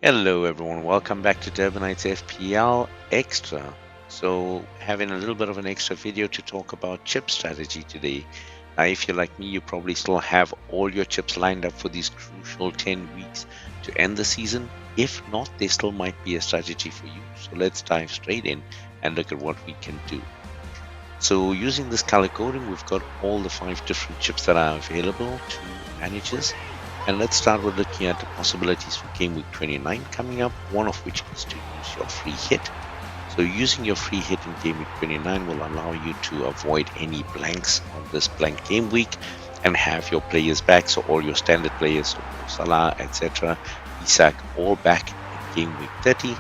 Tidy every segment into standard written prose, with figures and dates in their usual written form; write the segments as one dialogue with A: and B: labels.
A: Hello everyone, welcome back to Durbanites FPL Extra. So having a little bit of an extra video to talk about chip strategy today. Now if you're like me, you probably still have all your chips lined up for these crucial 10 weeks to end the season. If not, there still might be a strategy for you. So let's dive straight in and look at what we can do. So using this color coding, we've got all the 5 different chips that are available to managers. And let's start with looking at the possibilities for game week 29 coming up, one of which is to use your free hit. So using your free hit in game week 29 will allow you to avoid any blanks on this blank game week and have your players back. So all your standard players, so Salah, etc., Isak, all back in game week 30.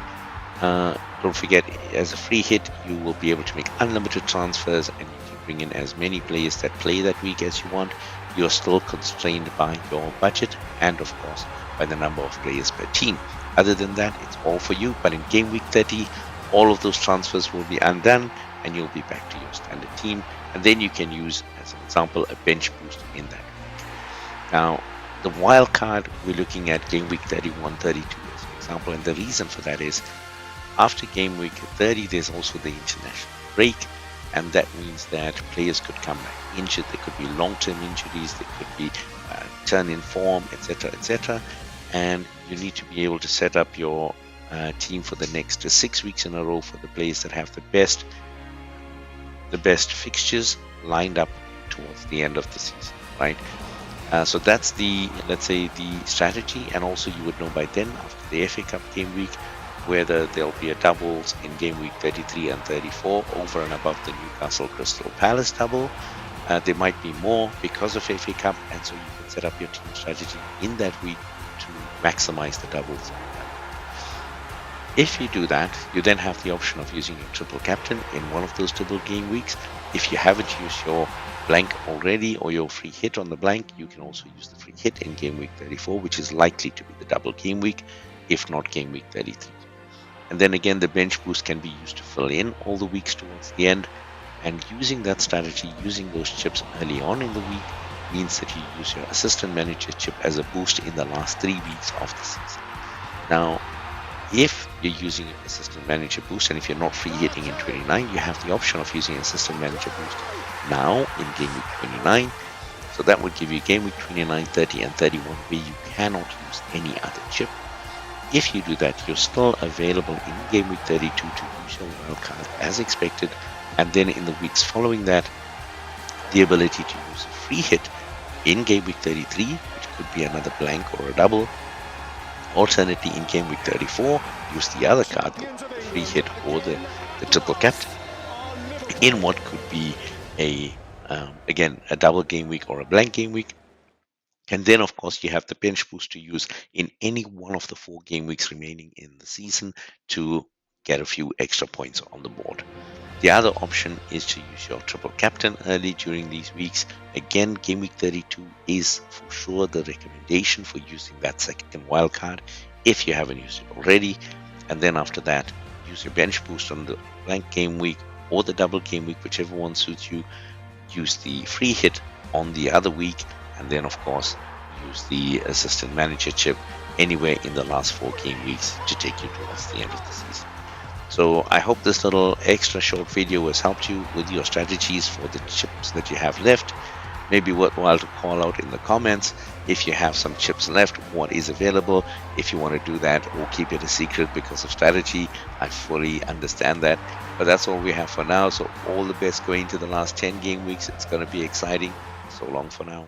A: Don't forget, as a free hit, you will be able to make unlimited transfers and you can bring in as many players that play that week as you want. You're still constrained by your budget and of course by the number of players per team. Other than that, it's all for you. But in game week 30, all of those transfers will be undone and you'll be back to your standard team. And then you can use, as an example, a bench boost in that week. Now, the wild card, we're looking at game week 31, 32 as an example. And the reason for that is after game week 30, there's also the international break. And that means that players could come back injured. There could be long-term injuries. There could be turn in form, etc., etc. And you need to be able to set up your team for the next 6 weeks in a row for the players that have the best fixtures lined up towards the end of the season, right? So that's the, let's say, the strategy. And also you would know by then, after the FA Cup game week, whether there'll be a doubles in game week 33 and 34 over and above the Newcastle Crystal Palace double. There might be more because of FA Cup, and so you can set up your team strategy in that week to maximize the doubles. If you do that, you then have the option of using your triple captain in one of those double game weeks. If you haven't used your blank already or your free hit on the blank, you can also use the free hit in game week 34, which is likely to be the double game week, if not game week 33. And then again, the bench boost can be used to fill in all the weeks towards the end. And using that strategy, using those chips early on in the week, means that you use your assistant manager chip as a boost in the last 3 weeks of the season. Now, if you're using an assistant manager boost, and if you're not free hitting in 29, you have the option of using assistant manager boost now in game week 29. So that would give you game week 29, 30, and 31, where you cannot use any other chip. If you do that, you're still available in game week 32 to use your wildcard as expected, and then in the weeks following that, the ability to use a free hit in game week 33, which could be another blank or a double. Alternately, in game week 34, use the other card, the free hit or the triple captain, in what could be again a double game week or a blank game week. And then, of course, you have the bench boost to use in any one of the 4 game weeks remaining in the season to get a few extra points on the board. The other option is to use your triple captain early during these weeks. Again, game week 32 is for sure the recommendation for using that second wildcard if you haven't used it already. And then after that, use your bench boost on the blank game week or the double game week, whichever one suits you. Use the free hit on the other week. And then, of course, use the assistant manager chip anywhere in the last 4 game weeks to take you towards the end of the season. So I hope this little extra short video has helped you with your strategies for the chips that you have left. Maybe worthwhile to call out in the comments if you have some chips left, what is available. If you want to do that or keep it a secret because of strategy, I fully understand that. But that's all we have for now. So all the best going to the last 10 game weeks. It's going to be exciting. So long for now.